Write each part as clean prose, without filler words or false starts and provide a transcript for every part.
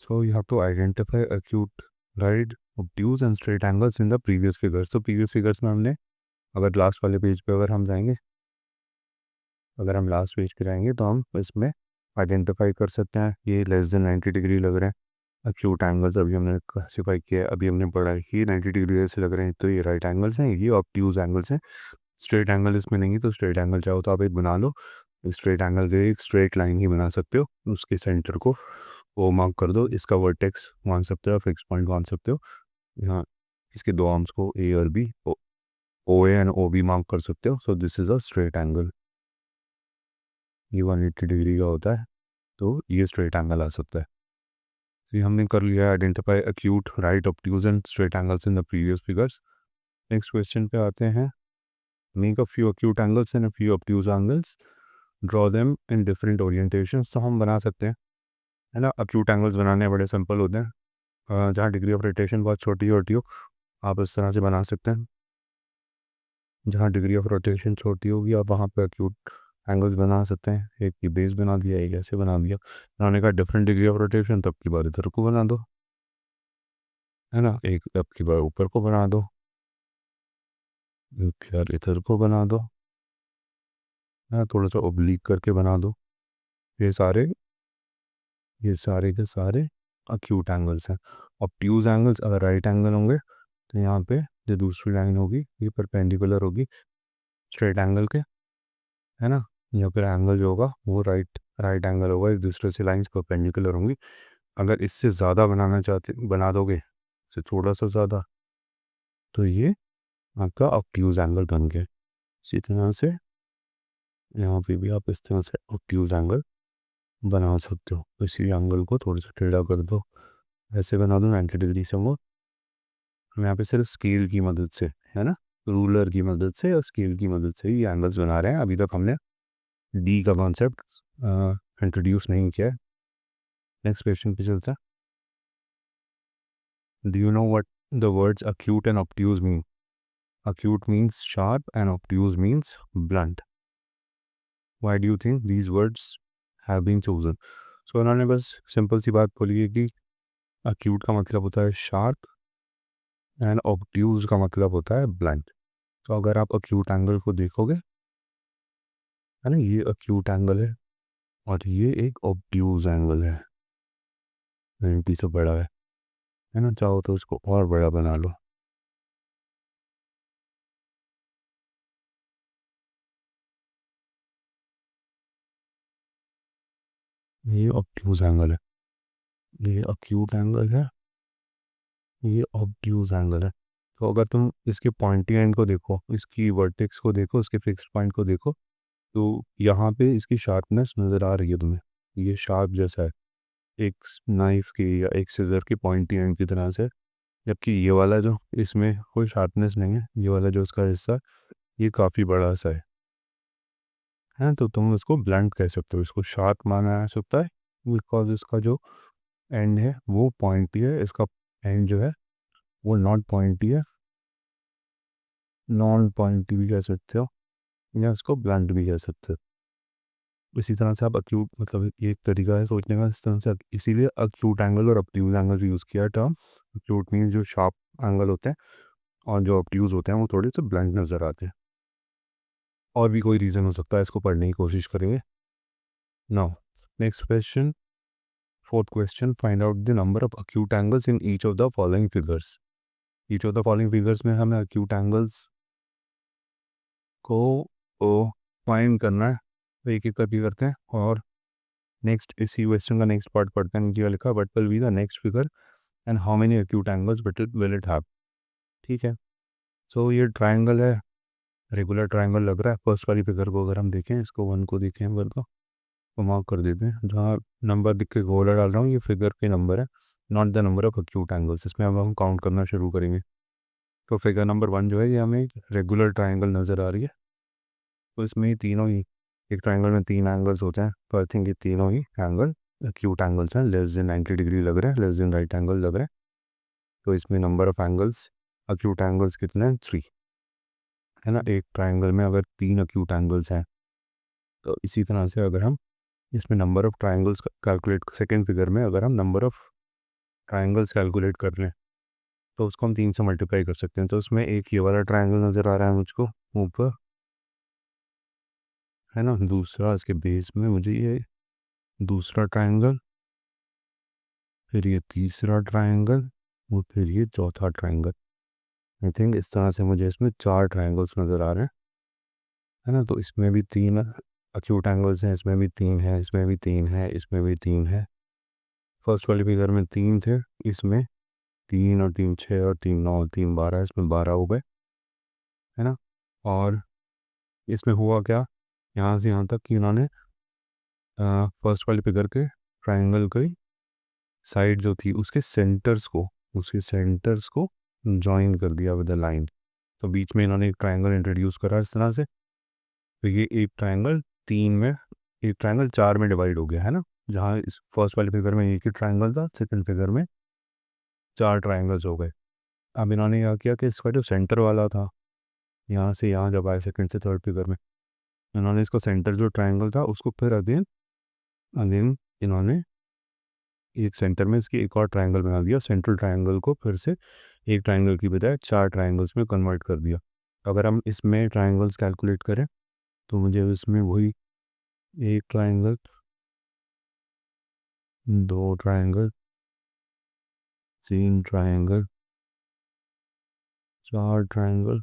So you have to identify acute, right, obtuse and straight angles in the previous figures. तो previous figures में हमने, अगर last वाले page पे अगर हम जाएंगे, अगर हम लास्ट पेज पे जाएंगे तो हम इसमें आइडेंटिफाई कर सकते हैं ये लेस देन 90 डिग्री लग रहे हैं अक्यूट एंगल्स। अभी हमने क्लासीफाई किया है, अभी हमने पढ़ा है कि 90 डिग्री ऐसे लग रहे हैं तो ये राइट एंगल्स हैं, ये ऑब्ट्यूज एंगल्स हैं। स्ट्रेट एंगल इसमें नहीं है, तो स्ट्रेट एंगल चाहो तो आप एक बना लो। स्ट्रेट एंगल से एक स्ट्रेट लाइन ही बना सकते हो, उसके सेंटर को वो मार्क कर दो, इसका वर्टेक्स मान सकते हो, फिक्स पॉइंट मान सकते हो। यहाँ इसके दो आर्म्स को ए और B, O A and O B mark कर सकते हो। So this is a straight angle, ये 180 डिग्री का होता है, तो ये स्ट्रेट एंगल आ सकता है। तो ये हमने कर लिया, identify acute, right, obtuse and straight angles in the previous figures. Next question पे आते हैं। Make a few acute angles and a few obtuse angles, draw them in different orientations. तो हम बना सकते हैं, है ना। एक्यूट एंगल्स बनाने बड़े सिंपल होते हैं, जहाँ डिग्री ऑफ रोटेशन बहुत छोटी छोटी हो, आप इस तरह से बना सकते हैं। जहाँ डिग्री ऑफ रोटेशन छोटी होगी आप वहाँ पे एक्यूट एंगल्स बना सकते हैं। एक की बेस बना दिया, एक ऐसे बना दिया। बनाने का डिफरेंट डिग्री ऑफ रोटेशन, तब की बार इधर को बना दो, है ना। एक तब की बार ऊपर को बना दो, एक यार इधर को बना दो, है, थोड़ा सा ओब्लीक करके बना दो। ये सारे के सारे एक्यूट एंगल्स हैं। ऑब्ट्यूज एंगल्स अगर राइट एंगल होंगे तो यहाँ पे जो दूसरी लाइन होगी ये परपेंडिकुलर होगी स्ट्रेट एंगल के, है ना। या फिर एंगल जो होगा वो राइट राइट एंगल होगा, एक दूसरे से लाइंस परपेंडिकुलर होंगी। अगर इससे ज़्यादा बनाना चाहते, बना दोगे इससे थोड़ा सा ज़्यादा, तो ये आपका ऑब्ट्यूज एंगल बन गया। इसी तरह से यहाँ पे भी आप इस तरह से ऑब्ट्यूज एंगल बना सकते हो। इसी एंगल को थोड़ा सा टेढ़ा कर दो, ऐसे बना दो 90 डिग्री से। वो हम यहाँ पे सिर्फ स्केल की मदद से, है ना, रूलर की मदद से और स्केल की मदद से ये एंगल्स बना रहे हैं। अभी तक हमने डी का कॉन्सेप्ट इंट्रोड्यूस नहीं किया है। नेक्स्ट क्वेश्चन पे चलते हैं। Do you know what the words acute and obtuse mean? Acute means sharp and obtuse means blunt. Why do you think these words have been chosen? So उन्होंने बस simple सी बात बोली है कि acute का मतलब होता है sharp एंड obtuse का मतलब होता है blunt। तो अगर आप acute एंगल को देखोगे, है ना, ये acute एंगल है और ये एक obtuse एंगल है, 90 से बड़ा है ना। चाहो तो इसको और बड़ा बना लो, ये obtuse एंगल है, ये acute एंगल है, ये ऑब्ट्यूज एंगल है। तो अगर तुम इसके पॉइंटी एंड को देखो, इसकी वर्टेक्स को देखो, इसके फिक्स पॉइंट को देखो, तो यहाँ पे इसकी शार्पनेस नज़र आ रही है तुम्हें, ये शार्प जैसा है एक नाइफ की या एक सीजर की पॉइंटी एंड की तरह से। जबकि ये वाला जो, इसमें कोई शार्पनेस नहीं है, ये वाला जो इसका हिस्सा ये काफ़ी बड़ा सा है। तो तुम इसको ब्लंट कह सकते हो, इसको शार्प माना जा सकता है बिकॉज इसका जो एंड है वो पॉइंटी है, इसका एंड जो है वो नॉट पॉइंटी है, नॉन पॉइंटी भी कह सकते हो या इसको ब्लंट भी कह सकते हो। इसी तरह से आप अक्यूट, मतलब ये एक तरीका है सोचने का, इस तरह से इसीलिए अक्यूट एंगल और ऑब्ट्यूज एंगल यूज़ किया टर्म। अक्यूट मीन जो शार्प एंगल होते हैं और जो ऑब्ट्यूज होते हैं वो थोड़े से ब्लंट नज़र आते हैं। और भी कोई रीज़न हो सकता है, इसको पढ़ने की कोशिश करेंगे। Now next question, fourth question, find out the number of acute angles in each of the following figures. Each of the following figures में हमें अक्यूट एंगल्स को फाइंड करना है, तो एक एक करके करते हैं। और नेक्स्ट इसी क्वेश्चन का नेक्स्ट पार्ट पढ़ते हैं, नीचे लिखा what will be the next figure and how many acute angles will it have. ठीक है, सो ये ट्रायंगल है, रेगुलर ट्रायंगल लग रहा है। फर्स्ट वाली फिगर को अगर हम देखें, इसको 1 को देखें अगर, तो मार्क कर देते हैं। जहाँ नंबर दिख के गोला डाल रहा हूँ, ये फिगर के नंबर है, not the number of acute angles. इसमें अब हम काउंट करना शुरू करेंगे। तो फिगर नंबर 1 जो है ये हमें एक रेगुलर ट्रायंगल नज़र आ रही है। तो इसमें ये तीनों ही, एक ट्रायंगल में 3 एंगल्स होते हैं, तो आई थिंक ये तीनों ही एंगल एक्यूट एंगल्स हैं। लेस देन 90 डिग्री लग रहे हैं, लेस देन राइट एंगल लग रहे हैं। तो इसमें number of angles, acute angles कितने हैं? 3, है ना। एक ट्रायंगल में अगर 3 एक्यूट एंगल्स हैं, तो इसी तरह से अगर हम इसमें number of triangles calculate, second figure में अगर हम नंबर ऑफ ट्राइंगल्स कैलकुलेट कर रहे हैं तो उसको हम 3 से मल्टीप्लाई कर सकते हैं। तो उसमें एक ये वाला ट्राइंगल नज़र आ रहा है मुझको ऊपर, है ना। दूसरा इसके बेस में मुझे ये दूसरा ट्राइंगल, फिर ये तीसरा ट्राइंगल और फिर ये चौथा ट्राइंगल। आई थिंक इस तरह से मुझे इसमें 4 ट्राइंगल्स नज़र आ रहे हैं, है ना। तो इसमें भी 3 अक्यूट एंगल्स हैं, इसमें भी 3 है, इसमें भी 3 है, इसमें भी 3 है। फर्स्ट वाली फिगर में 3 थे, इसमें 3 और 3 6 और 3 9 और 3 12, इसमें 12 हो गए, है ना। और इसमें हुआ क्या, यहाँ से यहाँ तक कि इन्होंने फर्स्ट वाली फिगर के ट्राइंगल की साइड जो थी उसके सेंटर्स को ज्वाइन कर दिया विद द लाइन। तो बीच में इन्होंने एक ट्राइंगल इंट्रोड्यूस करा इस तरह से। तो ये एक ट्राइंगल 3 में, एक ट्राइंगल 4 में डिवाइड हो गया, है ना। जहाँ इस फर्स्ट वाली फिगर में एक ही ट्राइंगल था, सेकंड फिगर में 4 ट्राइंगल्स हो गए। अब इन्होंने क्या किया कि इसका जो सेंटर वाला था, यहाँ से यहाँ जब आए सेकंड से थर्ड फिगर में, इन्होंने इसका सेंटर जो ट्राइंगल था उसको फिर अगेन अगेन इन्होंने एक सेंटर में इसकी एक और ट्राइंगल बना दिया। सेंट्रल ट्राइंगल को फिर से एक ट्राइंगल की बजाय 4 ट्राइंगल्स में कन्वर्ट कर दिया। अगर हम इसमें ट्राइंगल्स कैलकुलेट करें तो मुझे इसमें वही एक ट्राइंगल, 2 ट्राइंगल, 3 ट्राइंगल, 4 ट्राइंगल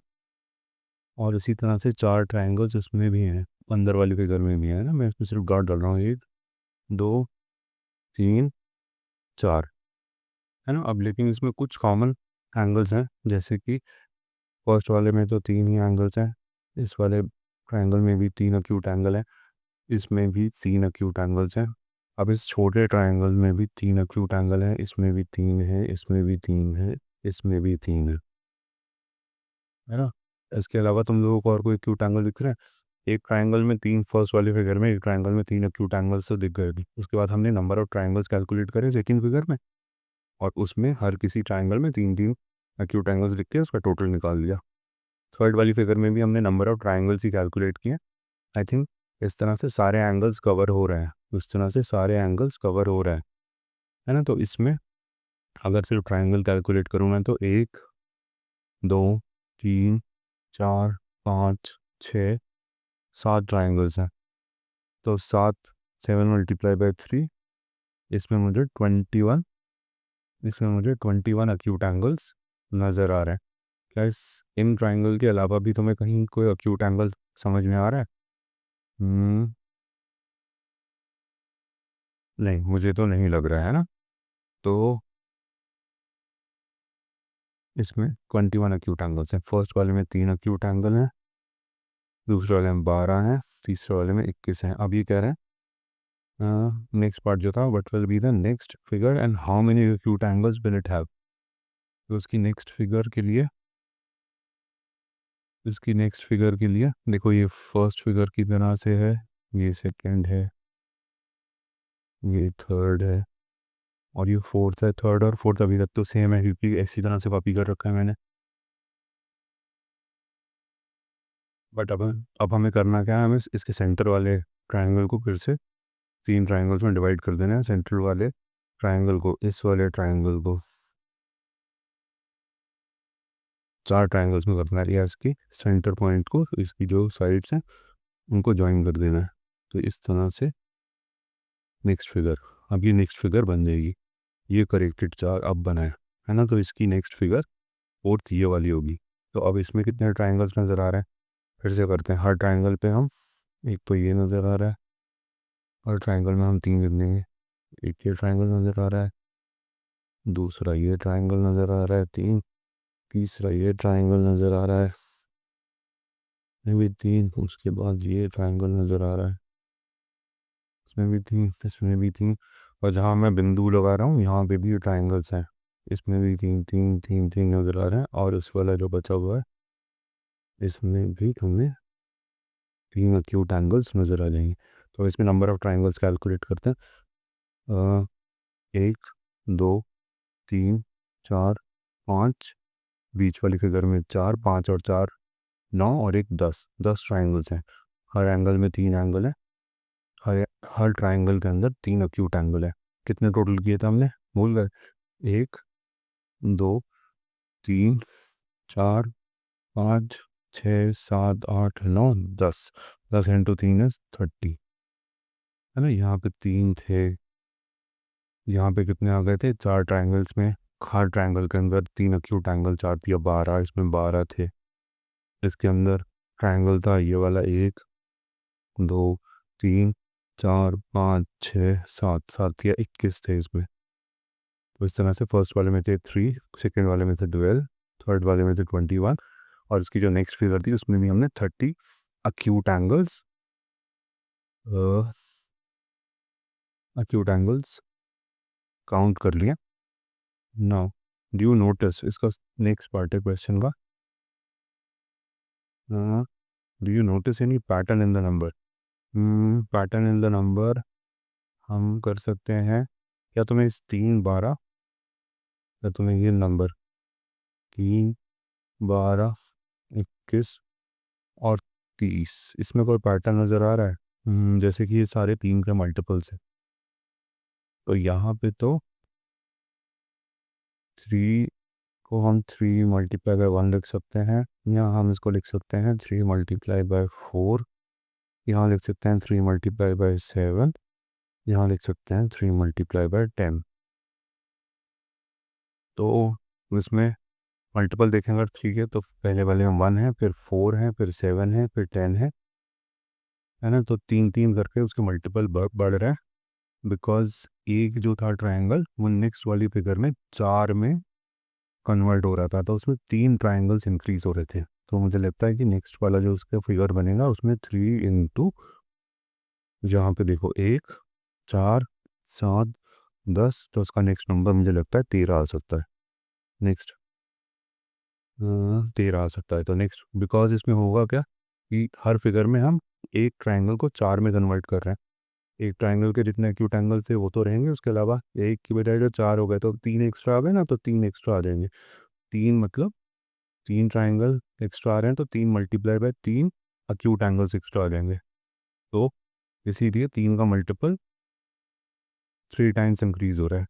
और इसी तरह से 4 ट्राइंगल्स इसमें भी हैं, अंदर वाली फिगर में भी है ना। मैं इसमें सिर्फ डॉट डाल रहा हूँ, 1 2 3 4, है ना। अब लेकिन इसमें कुछ कॉमन एंगल्स हैं, जैसे कि फर्स्ट वाले में तो 3 ही एंगल्स हैं, इस वाले ट्राइंगल में भी 3 अक्यूट एंगल हैं, इसमें भी 3 अक्यूट एंगल्स हैं। अब इस छोटे ट्राइंगल में भी 3 अक्यूट एंगल हैं, इसमें भी 3 है, इसमें भी 3 है, इसमें भी 3 है ना। इसके अलावा तुम लोगों को और कोई अक्यूट एंगल दिख रहा है? एक ट्राइंगल में 3, फर्स्ट वाली फिगर में एक ट्राइंगल में 3 अक्यूट एंगल्स तो दिख गए। उसके बाद हमने नंबर ऑफ ट्राइंगल्स कैलकुलेट करे सेकंड फिगर में, और उसमें हर किसी ट्राइंगल में 3 अक्यूट एंगल्स लिख के उसका टोटल निकाल दिया। थर्ड वाली फिगर में भी हमने नंबर ऑफ ट्राइंगल्स ही कैलकुलेट किए। आई थिंक इस तरह से सारे एंगल्स कवर हो रहे हैं, इस तरह से सारे एंगल्स कवर हो रहे हैं, है ना। तो इसमें अगर सिर्फ ट्राइंगल कैलकुलेट करूँ मैं तो 1 2 3 4 5 6 7 ट्राइंगल्स हैं। तो 7 7 मल्टीप्लाई बाय 3, इसमें मुझे 21 अक्यूट एंगल्स नज़र आ रहे हैं। क्या इस इन ट्राइंगल के अलावा भी तुम्हें कहीं कोई अक्यूट एंगल समझ में आ रहा है? नहीं, मुझे तो नहीं लग रहा है ना। तो इसमें 21 अक्यूट एंगल्स हैं। फर्स्ट वाले में 3 अक्यूट एंगल हैं, दूसरे वाले में 12 हैं, तीसरे वाले में 21 हैं। अब ये कह रहे हैं नेक्स्ट पार्ट जो था, what will be the next figure and how many acute angles will it have. तो उसकी नेक्स्ट फिगर के लिए, देखो ये फर्स्ट फिगर की तरह से है, ये सेकंड है, ये थर्ड है और ये फोर्थ है। थर्ड और फोर्थ अभी तक तो सेम है क्योंकि ऐसी तरह से कॉपी कर रखा है मैंने। बट अब हमें करना क्या है, हमें इसके सेंटर वाले ट्राइंगल को फिर से 3 ट्राइंगल्स में डिवाइड कर देना है। सेंट्रल वाले ट्राइंगल को, इस वाले ट्राइंगल को 4 ट्राइंगल्स में करना है, या इसकी सेंटर पॉइंट को, इसकी जो साइड्स हैं उनको ज्वाइन कर देना है। तो इस तरह से नेक्स्ट फिगर, अब ये नेक्स्ट फिगर बन जाएगी। ये करेक्टेड चार अब बना है ना। तो इसकी नेक्स्ट फिगर फोर्थ ये वाली होगी। तो अब इसमें कितने ट्राइंगल्स नज़र आ रहे हैं, फिर से करते हैं। हर ट्राइंगल पे हम, एक तो ये नज़र आ रहा है, हर ट्राइंगल में हम 3 लिख देंगे। एक ये ट्राइंगल नज़र आ रहा है, दूसरा ये ट्राइंगल नज़र आ रहा है 3, तीसरा ये ट्राइंगल नज़र आ रहा है, इसमें भी 3, उसके बाद ये ट्राइंगल नज़र आ रहा है, इसमें भी 3, इसमें भी 3, और जहाँ मैं बिंदु लगा रहा हूँ यहाँ पे भी ट्राइंगल्स हैं, इसमें भी 3 3 3 3 नज़र आ रहे हैं, और इस वाला जो बचा हुआ है इसमें भी हमें 3 अक्यूट एंगल्स नज़र आ जाएंगे। तो इसमें नंबर ऑफ ट्राइंगल्स कैलकुलेट करते हैं। 1 2 3 4 5, बीच वाली फिगर में 4, 5 और 4 9 और एक 10 ट्राइंगल्स हैं। हर एंगल में 3 एंगल है, हर हर ट्राइंगल के अंदर 3 अक्यूट एंगल है। कितने टोटल किए थे हमने, भूल गए? 1 2 3 4 5 6 7 8 9 10 10 इंटू 3 इज 30 है ना। यहाँ पे 3 थे, यहाँ पे कितने आ गए थे 4 ट्राइंगल्स में, हर ट्राइंगल के अंदर 3 एक्यूट एंगल, 4 दिया 12, इसमें 12 थे। इसके अंदर ट्राइंगल था ये वाला 1 2 3 4 5 6 7, 7 या 21 थे इसमें। तो इस तरह से फर्स्ट वाले में थे 3, सेकेंड वाले में थे 12, थर्ड वाले में थे 21, और इसकी जो नेक्स्ट फिगर थी उसमें भी हमने 30 acute angles काउंट कर लिया। नाउ डू यू नोटिस, इसका नेक्स्ट पार्ट है क्वेश्चन का, do you notice any pattern in the number. Pattern in the number हम कर सकते हैं, या तो मैं इस 3 12, या तो मैं ये नंबर 3 12 21 और 30, इसमें कोई पैटर्न नज़र आ रहा है। जैसे कि ये सारे 3 के मल्टीपल्स हैं, तो यहाँ पे तो 3 को हम 3 मल्टीप्लाई बाय 1 लिख सकते हैं, यहाँ हम इसको लिख सकते हैं 3 मल्टीप्लाई बाय 4, यहाँ लिख सकते हैं 3 मल्टीप्लाई बाय 7, यहाँ लिख सकते हैं 3 मल्टीप्लाई बाय 10। तो इसमें मल्टीपल देखेंगे 3 के, तो पहले वाले में 1 है, फिर 4 है, फिर 7 है, फिर 10 है ना। तो 3 3 करके उसके मल्टीपल बढ़ रहा है, बिकॉज एक जो था ट्राइंगल वो नेक्स्ट वाली फिगर में 4 में कन्वर्ट हो रहा था, तो उसमें 3 ट्राइंगल्स इंक्रीज हो रहे थे। तो मुझे लगता है कि नेक्स्ट वाला जो उसका फिगर बनेगा उसमें 3 इंटू, जहाँ पे देखो 1 4 7 10, तो उसका नेक्स्ट नंबर मुझे लगता है 13 आ सकता है। नेक्स्ट 13 आ सकता है। तो नेक्स्ट, बिकॉज इसमें होगा क्या कि हर फिगर में हम एक ट्राइंगल को 4 में कन्वर्ट कर रहे हैं। एक ट्राइंगल के जितने एक्यूट एंगल थे वो तो रहेंगे, उसके अलावा एक की बजाय जो 4 हो गए, तो 3 एक्स्ट्रा आ गए ना, तो 3 एक्स्ट्रा आ जाएंगे। 3 मतलब 3 ट्राइंगल एक्स्ट्रा आ रहे हैं, तो 3 multiply by 3 acute angles extra आ जाएंगे। तो इसीलिए 3 का मल्टीपल 3 टाइम्स इंक्रीज हो रहा है।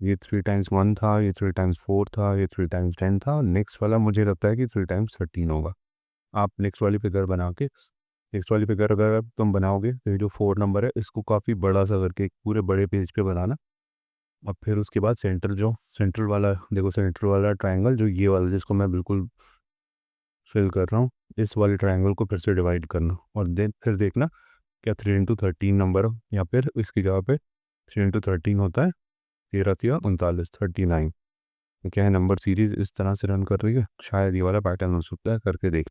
ये 3 टाइम्स 1 था, ये 3 टाइम्स 4 था, ये 3 टाइम्स 10 था, नेक्स्ट वाला मुझे लगता है कि 3 टाइम्स 13 होगा। आप नेक्स्ट वाली फिगर बना के, नेक्स्ट वाली फिगर अगर आप तुम बनाओगे तो ये जो 4 नंबर है इसको काफ़ी बड़ा सा करके एक पूरे बड़े पेज पे बनाना, और फिर उसके बाद सेंट्रल वाला, देखो सेंट्रल वाला ट्राइंगल जो ये वाला जिसको मैं बिल्कुल फिल कर रहा हूँ, इस वाले ट्राइंगल को फिर से डिवाइड करना, और देन फिर देखना क्या 3 इंटू 13 नंबर हो, या फिर इसकी जगह पे 3 इंटू 13 होता है 13 या 39 39। क्या है, नंबर सीरीज इस तरह से रन कर रही है, शायद ये वाला पैटर्न हो सकता है, करके देखना।